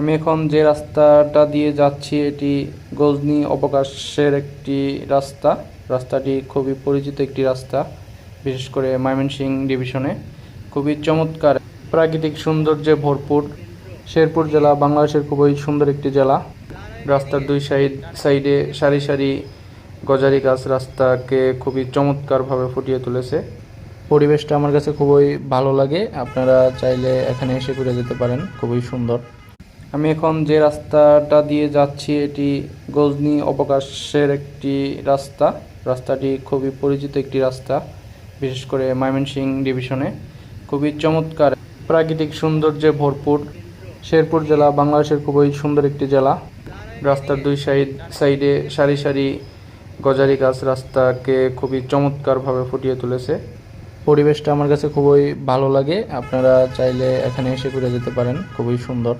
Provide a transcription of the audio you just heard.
আমি এখন যে রাস্তাটা দিয়ে যাচ্ছি এটি গজনী অবকাশের একটি রাস্তা। রাস্তাটি খুবই পরিচিত একটি রাস্তা, বিশেষ করে ময়মনসিংহ ডিভিশনে। খুবই চমৎকার প্রাকৃতিক সৌন্দর্যে ভরপুর। শেরপুর জেলা বাংলাদেশের খুবই সুন্দর একটি জেলা। রাস্তার দুই সাইডে সারি সারি গজারি গাছ রাস্তাকে খুবই চমৎকারভাবে ফুটিয়ে তুলেছে। পরিবেশটা আমার কাছে খুবই ভালো লাগে। আপনারা চাইলে এখানে এসে ঘুরে যেতে পারেন, খুবই সুন্দর। আমি এখন যে রাস্তাটা দিয়ে যাচ্ছি এটি গজনী অবকাশের একটি রাস্তা। রাস্তাটি খুবই পরিচিত একটি রাস্তা, বিশেষ করে ময়মনসিংহ ডিভিশনে। খুবই চমৎকার প্রাকৃতিক সৌন্দর্যে ভরপুর। শেরপুর জেলা বাংলাদেশের খুবই সুন্দর একটি জেলা। রাস্তার দুই সাইডে সারি সারি গজারি গাছ রাস্তাকে খুবই চমৎকারভাবে ফুটিয়ে তুলেছে। পরিবেশটা আমার কাছে খুবই ভালো লাগে। আপনারা চাইলে এখানে এসে ঘুরে যেতে পারেন, খুবই সুন্দর।